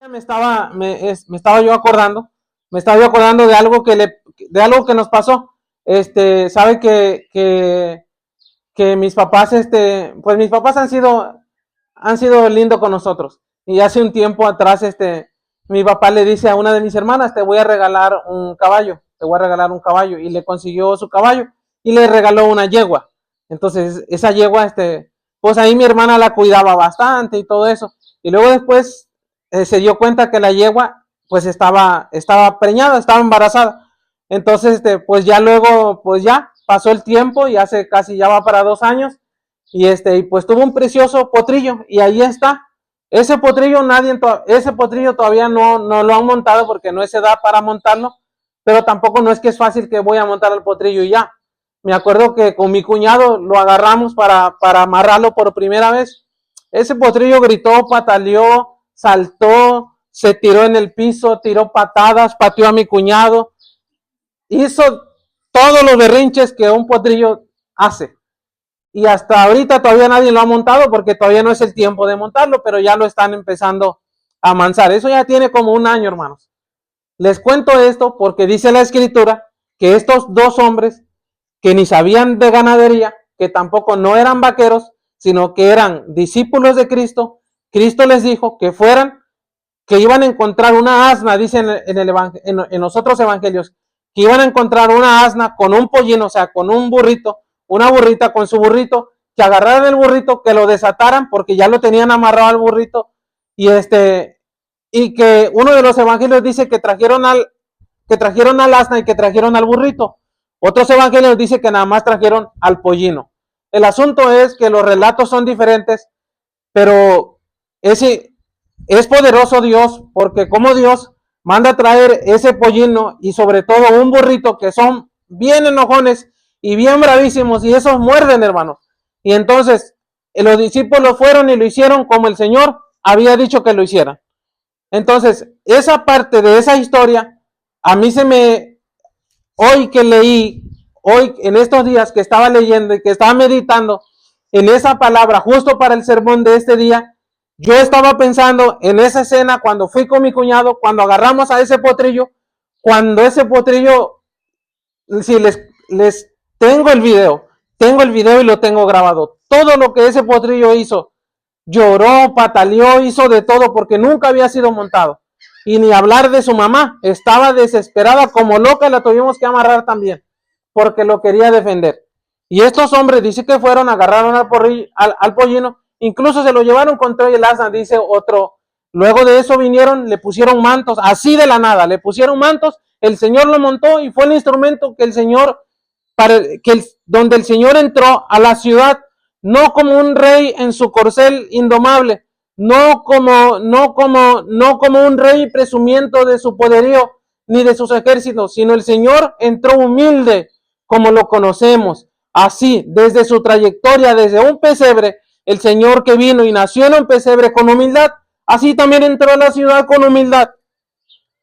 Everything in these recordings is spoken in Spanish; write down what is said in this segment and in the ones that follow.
Me estaba yo acordando, de algo que nos pasó. Sabe que mis papás, pues mis papás han sido lindos con nosotros. Y hace un tiempo atrás, mi papá le dice a una de mis hermanas, te voy a regalar un caballo, y le consiguió su caballo y le regaló una yegua. Entonces, esa yegua, pues ahí mi hermana la cuidaba bastante y todo eso. Y luego después se dio cuenta que la yegua, pues estaba preñada, estaba embarazada. Entonces, pues ya luego, pues ya pasó el tiempo y hace casi ya va para 2 años. Y pues tuvo un precioso potrillo y ahí está. Ese potrillo todavía no lo han montado porque no es edad para montarlo, pero tampoco no es que es fácil que voy a montar el potrillo y ya. Me acuerdo que con mi cuñado lo agarramos para amarrarlo por primera vez. Ese potrillo gritó, pataleó, saltó, se tiró en el piso, tiró patadas, pateó a mi cuñado, hizo todos los berrinches que un potrillo hace. Y hasta ahorita todavía nadie lo ha montado porque todavía no es el tiempo de montarlo, pero ya lo están empezando a amansar. Eso ya tiene como 1 año, hermanos. Les cuento esto porque dice la escritura que estos 2 hombres que ni sabían de ganadería, que tampoco no eran vaqueros, sino que eran discípulos de Cristo, Cristo les dijo que fueran, que iban a encontrar una asna, dicen en los otros evangelios, que iban a encontrar una asna con un pollino, o sea, con un burrito, una burrita con su burrito, que agarraran el burrito, que lo desataran, porque ya lo tenían amarrado al burrito, y que uno de los evangelios dice que trajeron al asna y que trajeron al burrito. Otros evangelios dice que nada más trajeron al pollino. El asunto es que los relatos son diferentes, pero es poderoso Dios, porque como Dios manda a traer ese pollino y sobre todo un burrito que son bien enojones y bien bravísimos y esos muerden, hermanos. Y entonces los discípulos fueron y lo hicieron como el Señor había dicho que lo hicieran. Entonces, esa parte de esa historia, a mí hoy en estos días que estaba leyendo y que estaba meditando en esa palabra justo para el sermón de este día, yo estaba pensando en esa escena cuando fui con mi cuñado, cuando agarramos a ese potrillo, cuando ese potrillo, si les tengo el video y lo tengo grabado, todo lo que ese potrillo hizo, lloró, pataleó, hizo de todo porque nunca había sido montado. Y ni hablar de su mamá, estaba desesperada como loca, la tuvimos que amarrar también, porque lo quería defender. Y estos hombres, dice que fueron, agarraron al pollino, incluso se lo llevaron contra el asna, dice otro. Luego de eso vinieron, le pusieron mantos, así de la nada, le pusieron mantos, el Señor lo montó y fue el instrumento que el Señor, donde el Señor entró a la ciudad, no como un rey en su corcel indomable, no como un rey presumiendo de su poderío ni de sus ejércitos, sino el Señor entró humilde como lo conocemos. Así, desde su trayectoria, desde un pesebre, el Señor que vino y nació en un pesebre con humildad, así también entró a la ciudad con humildad,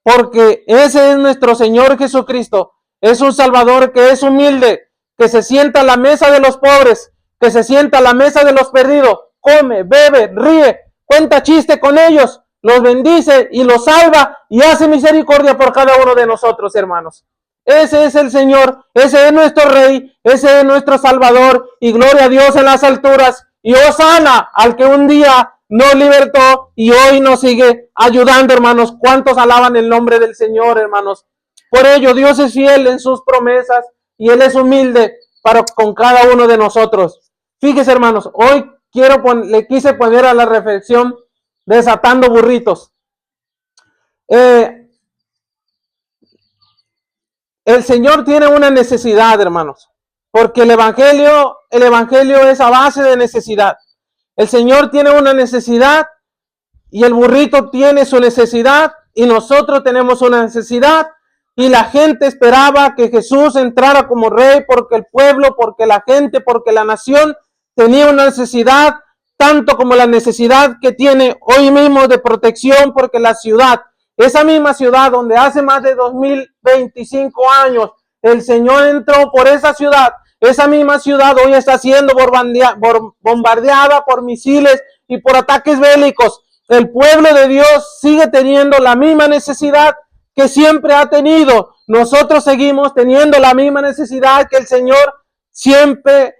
porque ese es nuestro Señor Jesucristo, es un Salvador que es humilde, que se sienta a la mesa de los pobres, que se sienta a la mesa de los perdidos, come, bebe, ríe, cuenta chiste con ellos, los bendice y los salva y hace misericordia por cada uno de nosotros, hermanos. Ese es el Señor, ese es nuestro Rey, ese es nuestro Salvador, y gloria a Dios en las alturas, y hosana al que un día nos libertó y hoy nos sigue ayudando, hermanos. ¿Cuántos alaban el nombre del Señor, hermanos? Por ello, Dios es fiel en sus promesas y Él es humilde con cada uno de nosotros. Fíjese, hermanos, hoy le quise poner a la reflexión desatando burritos. El Señor tiene una necesidad, hermanos, porque el evangelio es a base de necesidad. El Señor tiene una necesidad y el burrito tiene su necesidad y nosotros tenemos una necesidad, y la gente esperaba que Jesús entrara como rey porque el pueblo, porque la gente, porque la nación tenía una necesidad, tanto como la necesidad que tiene hoy mismo de protección, porque la ciudad, esa misma ciudad donde hace más de 2025 años el Señor entró por esa ciudad, esa misma ciudad hoy está siendo bombardeada por misiles y por ataques bélicos. El pueblo de Dios sigue teniendo la misma necesidad que siempre ha tenido. Nosotros seguimos teniendo la misma necesidad que el Señor siempre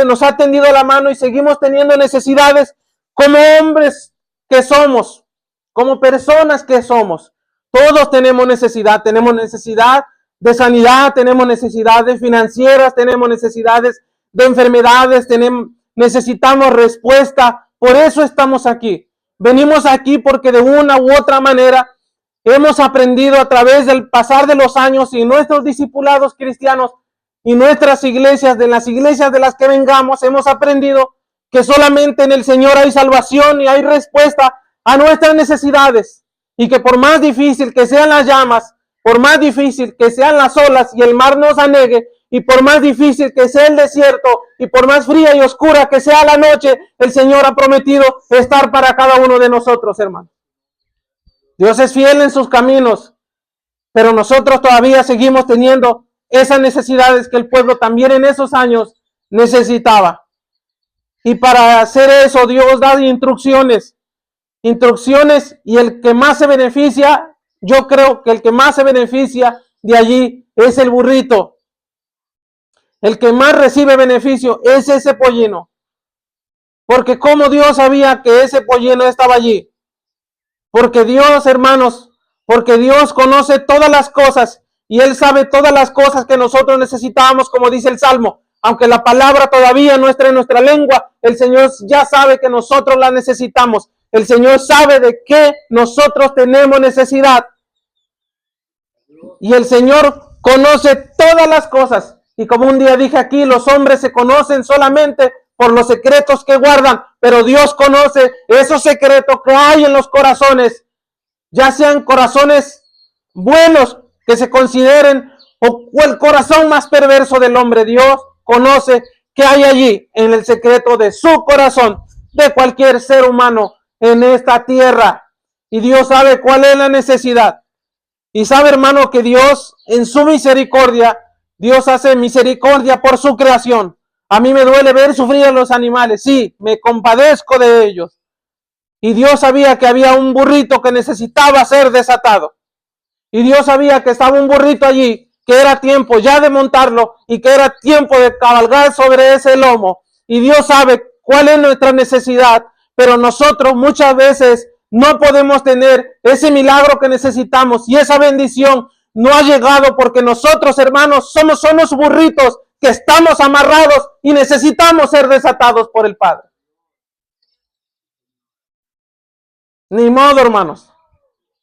nos ha tendido la mano, y seguimos teniendo necesidades como hombres que somos, como personas que somos. Todos tenemos necesidad de sanidad, tenemos necesidades financieras, tenemos necesidades de enfermedades, necesitamos respuesta. Por eso estamos aquí. Venimos aquí porque de una u otra manera hemos aprendido a través del pasar de los años y nuestros discipulados cristianos y nuestras iglesias, de las iglesias de las que vengamos, hemos aprendido que solamente en el Señor hay salvación y hay respuesta a nuestras necesidades, y que por más difícil que sean las llamas, por más difícil que sean las olas y el mar nos anegue, y por más difícil que sea el desierto, y por más fría y oscura que sea la noche, el Señor ha prometido estar para cada uno de nosotros, hermanos. Dios es fiel en sus caminos, pero nosotros todavía seguimos teniendo esas necesidades que el pueblo también en esos años necesitaba. Y para hacer eso, Dios da instrucciones, y el que más se beneficia, yo creo que el que más se beneficia de allí es el burrito. El que más recibe beneficio es ese pollino. Porque como Dios sabía que ese pollino estaba allí. Porque Dios, hermanos, porque Dios conoce todas las cosas, y Él sabe todas las cosas que nosotros necesitamos, como dice el Salmo. Aunque la palabra todavía no está en nuestra lengua, el Señor ya sabe que nosotros la necesitamos. El Señor sabe de qué nosotros tenemos necesidad. Y el Señor conoce todas las cosas. Y como un día dije aquí, los hombres se conocen solamente por los secretos que guardan, pero Dios conoce esos secretos que hay en los corazones, ya sean corazones buenos que se consideren, o el corazón más perverso del hombre. Dios conoce qué hay allí en el secreto de su corazón, de cualquier ser humano en esta tierra. Y Dios sabe cuál es la necesidad. Y sabe, hermano, que Dios en su misericordia, Dios hace misericordia por su creación. A mí me duele ver sufrir a los animales, sí, me compadezco de ellos. Y Dios sabía que había un burrito que necesitaba ser desatado. Y Dios sabía que estaba un burrito allí, que era tiempo ya de montarlo y que era tiempo de cabalgar sobre ese lomo. Y Dios sabe cuál es nuestra necesidad, pero nosotros muchas veces no podemos tener ese milagro que necesitamos, y esa bendición no ha llegado porque nosotros, hermanos, somos burritos que estamos amarrados y necesitamos ser desatados por el Padre. Ni modo, hermanos.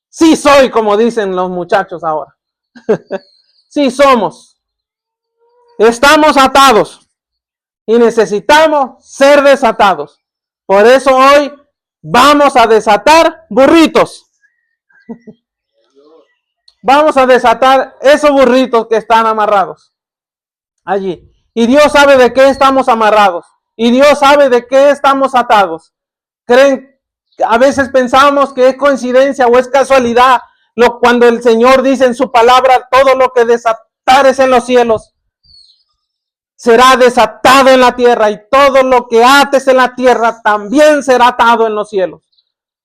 Sí soy, como dicen los muchachos ahora. Sí somos. Estamos atados y necesitamos ser desatados. Por eso hoy vamos a desatar burritos. Vamos a desatar esos burritos que están amarrados allí. Y Dios sabe de qué estamos amarrados. Y Dios sabe de qué estamos atados. A veces pensamos que es coincidencia o es casualidad cuando el Señor dice en su palabra: todo lo que desatares en los cielos será desatado en la tierra, y todo lo que ates en la tierra también será atado en los cielos.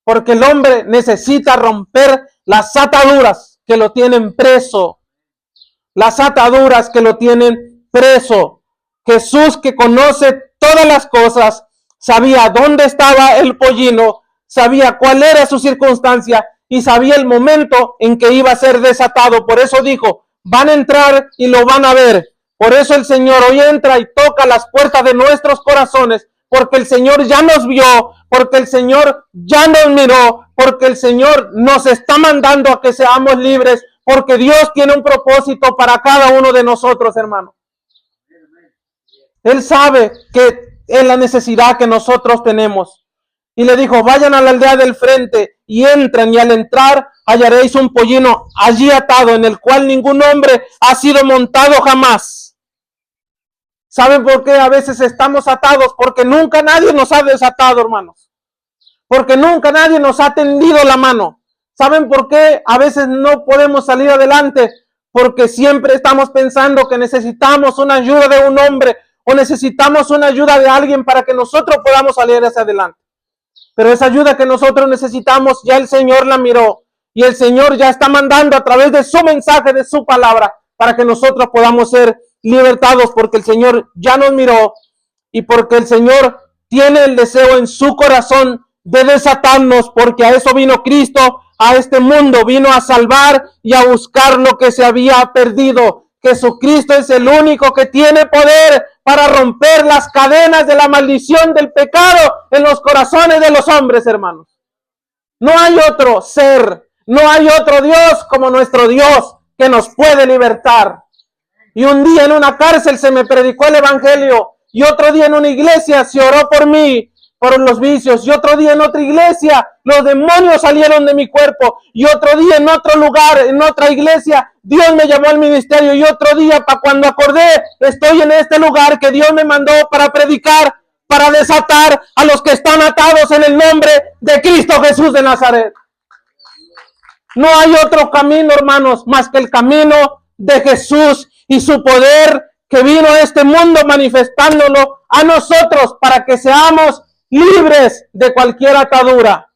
Porque el hombre necesita romper las ataduras que lo tienen preso. Las ataduras que lo tienen preso. Jesús, que conoce todas las cosas, sabía dónde estaba el pollino, sabía cuál era su circunstancia y sabía el momento en que iba a ser desatado. Por eso dijo: van a entrar y lo van a ver. Por eso el Señor hoy entra y toca las puertas de nuestros corazones, porque el Señor ya nos vio, porque el Señor ya nos miró, porque el Señor nos está mandando a que seamos libres, porque Dios tiene un propósito para cada uno de nosotros, hermano. Él sabe que es la necesidad que nosotros tenemos. Y le dijo: vayan a la aldea del frente y entren, y al entrar hallaréis un pollino allí atado, en el cual ningún hombre ha sido montado jamás. ¿Saben por qué a veces estamos atados? Porque nunca nadie nos ha desatado, hermanos. Porque nunca nadie nos ha tendido la mano. ¿Saben por qué a veces no podemos salir adelante? Porque siempre estamos pensando que necesitamos una ayuda de un hombre, o necesitamos una ayuda de alguien para que nosotros podamos salir hacia adelante. Pero esa ayuda que nosotros necesitamos, ya el Señor la miró. Y el Señor ya está mandando a través de su mensaje, de su palabra, para que nosotros podamos ser libertados, porque el Señor ya nos miró y porque el Señor tiene el deseo en su corazón de desatarnos, porque a eso vino Cristo, a este mundo, vino a salvar y a buscar lo que se había perdido. Jesucristo es el único que tiene poder para romper las cadenas de la maldición del pecado en los corazones de los hombres, hermanos. No hay otro ser, no hay otro Dios como nuestro Dios que nos puede libertar. Y un día en una cárcel se me predicó el evangelio, y otro día en una iglesia se oró por mí, por los vicios, y otro día en otra iglesia los demonios salieron de mi cuerpo, y otro día en otro lugar, en otra iglesia, Dios me llamó al ministerio, y otro día, para cuando acordé, estoy en este lugar que Dios me mandó para predicar, para desatar a los que están atados en el nombre de Cristo Jesús de Nazaret. No hay otro camino, hermanos, más que el camino de Jesús y su poder que vino a este mundo manifestándolo a nosotros para que seamos libres de cualquier atadura.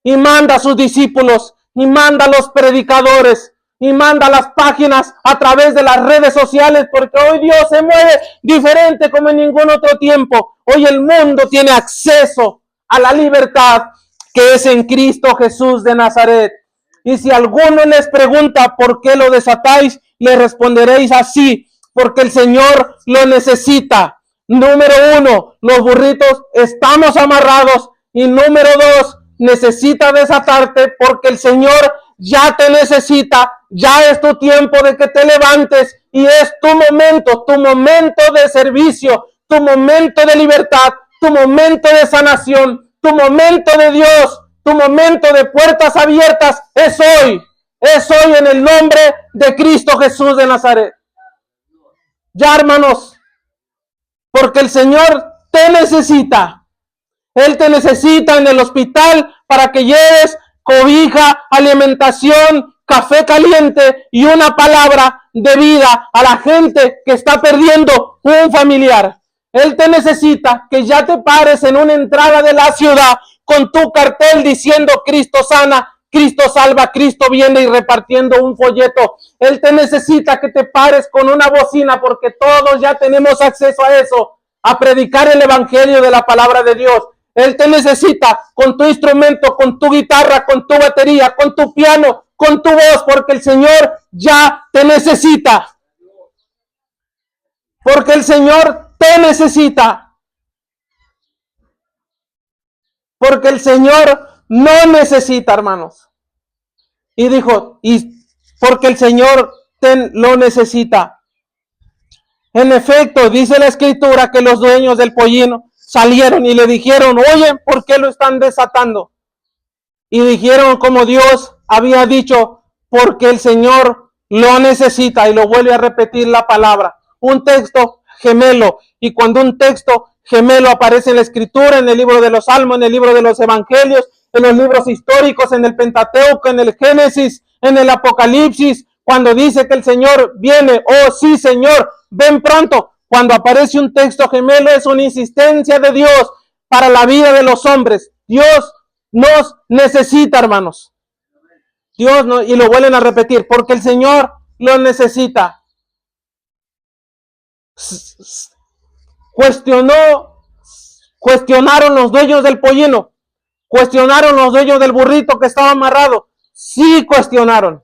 Y manda a sus discípulos, y manda a los predicadores, y manda a las páginas a través de las redes sociales, porque hoy Dios se mueve diferente como en ningún otro tiempo. Hoy el mundo tiene acceso a la libertad que es en Cristo Jesús de Nazaret. Y si alguno les pregunta por qué lo desatáis, le responderéis así: porque el Señor lo necesita. Número 1, los burritos estamos amarrados. Y número 2, necesita desatarte porque el Señor ya te necesita. Ya es tu tiempo de que te levantes y es tu momento de servicio, tu momento de libertad, tu momento de sanación, tu momento de Dios, tu momento de puertas abiertas. Es hoy en el nombre de Cristo Jesús de Nazaret. Ya, hermanos, porque el Señor te necesita. Él te necesita en el hospital para que lleves cobija, alimentación, café caliente y una palabra de vida a la gente que está perdiendo un familiar. Él te necesita que ya te pares en una entrada de la ciudad con tu cartel diciendo: Cristo sana, Cristo salva, Cristo viene, y repartiendo un folleto. Él te necesita que te pares con una bocina, porque todos ya tenemos acceso a eso, a predicar el evangelio de la palabra de Dios. Él te necesita con tu instrumento, con tu guitarra, con tu batería, con tu piano, con tu voz, porque el Señor ya te necesita. Porque el Señor te necesita. Porque el Señor no necesita, hermanos. Y dijo, y porque el Señor lo necesita. En efecto, dice la Escritura que los dueños del pollino salieron y le dijeron: oye, ¿por qué lo están desatando? Y dijeron como Dios había dicho: porque el Señor lo necesita. Y lo vuelve a repetir la palabra. Un texto gemelo. Y cuando un texto gemelo aparece en la Escritura, en el libro de los Salmos, en el libro de los Evangelios, en los libros históricos, en el Pentateuco, en el Génesis, en el Apocalipsis, cuando dice que el Señor viene: oh sí, Señor, ven pronto. Cuando aparece un texto gemelo, es una insistencia de Dios para la vida de los hombres. Dios nos necesita, hermanos. Dios no, y lo vuelven a repetir, porque el Señor lo necesita. Cuestionaron los dueños del pollino, cuestionaron los dueños del burrito que estaba amarrado. Sí, cuestionaron.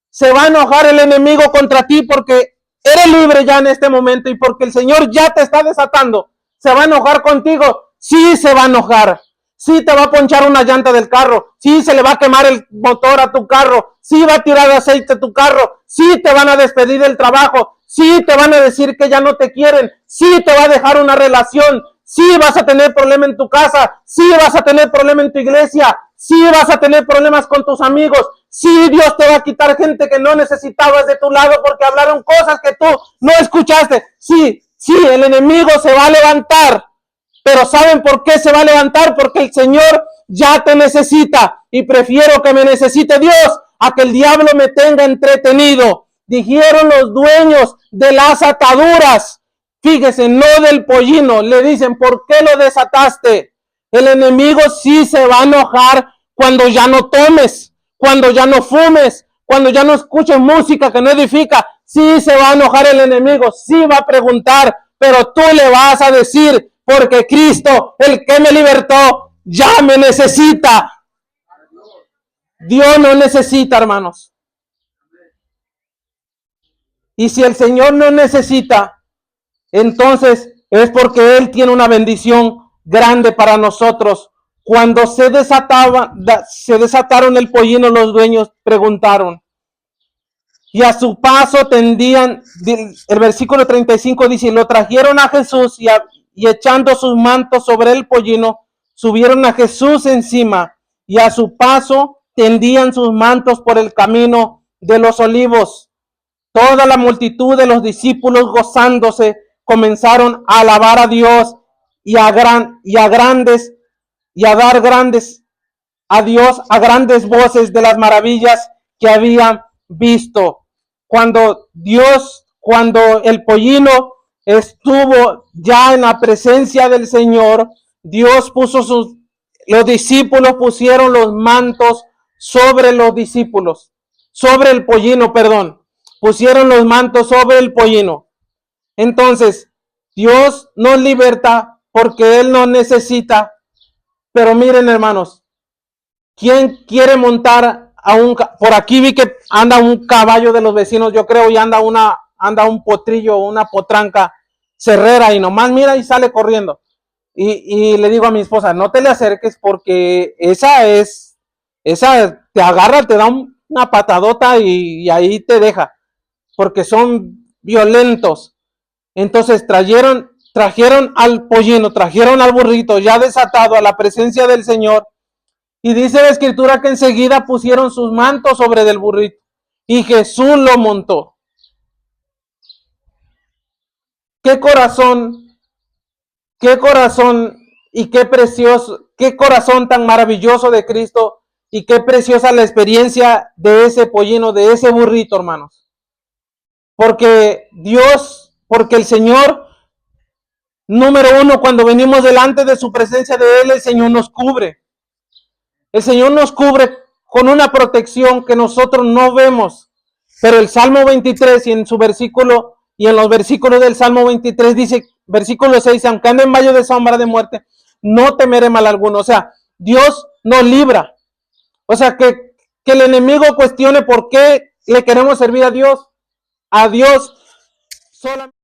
Se va a enojar el enemigo contra ti porque eres libre ya en este momento y porque el Señor ya te está desatando. ¿Se va a enojar contigo? Sí, se va a enojar. Sí, te va a ponchar una llanta del carro. Sí, se le va a quemar el motor a tu carro. Sí, va a tirar aceite a tu carro. Sí, te van a despedir del trabajo. Sí, te van a decir que ya no te quieren. Sí, te va a dejar una relación. Sí, vas a tener problema en tu casa. Sí, vas a tener problema en tu iglesia. Sí, vas a tener problemas con tus amigos. Sí, Dios te va a quitar gente que no necesitabas de tu lado porque hablaron cosas que tú no escuchaste. Sí, el enemigo se va a levantar. Pero ¿saben por qué se va a levantar? Porque el Señor ya te necesita. Y prefiero que me necesite Dios a que el diablo me tenga entretenido. Dijeron los dueños de las ataduras. Fíjese, no del pollino. Le dicen: ¿por qué lo desataste? El enemigo sí se va a enojar cuando ya no tomes, cuando ya no fumes, cuando ya no escuches música que no edifica. Sí se va a enojar el enemigo, sí va a preguntar, pero tú le vas a decir, porque Cristo, el que me libertó, ya me necesita. Dios no necesita, hermanos. Y si el Señor no necesita, entonces es porque Él tiene una bendición grande para nosotros. Cuando se desataron el pollino, los dueños preguntaron. Y a su paso tendían, el versículo 35 dice, lo trajeron a Jesús y echando sus mantos sobre el pollino, subieron a Jesús encima y a su paso tendían sus mantos por el camino de los olivos. Toda la multitud de los discípulos gozándose comenzaron a alabar a Dios y a grandes y a dar grandes a Dios a grandes voces de las maravillas que habían visto. Cuando el pollino estuvo ya en la presencia del Señor, Dios los discípulos pusieron los mantos sobre los discípulos, sobre el pollino, perdón, pusieron los mantos sobre el pollino. Entonces, Dios nos liberta porque Él nos necesita. Pero miren, hermanos, ¿quién quiere montar por aquí vi que anda un caballo de los vecinos, yo creo, y anda un potrillo, una potranca cerrera y nomás mira y sale corriendo. Y le digo a mi esposa, no te le acerques porque esa te agarra, te da una patadota y ahí te deja, porque son violentos. Entonces trajeron al pollino, trajeron al burrito ya desatado a la presencia del Señor. Y dice la escritura que enseguida pusieron sus mantos sobre del burrito y Jesús lo montó. Qué corazón y qué precioso, qué corazón tan maravilloso de Cristo y qué preciosa la experiencia de ese pollino, de ese burrito, hermanos. Porque el Señor, número uno, cuando venimos delante de su presencia de Él, el Señor nos cubre. El Señor nos cubre con una protección que nosotros no vemos. Pero el Salmo 23 y en los versículos del Salmo 23 dice, versículo 6, aunque ande en valle de sombra de muerte, no temeré mal alguno. O sea, Dios nos libra. O sea, que el enemigo cuestione por qué le queremos servir a Dios. A Dios solamente.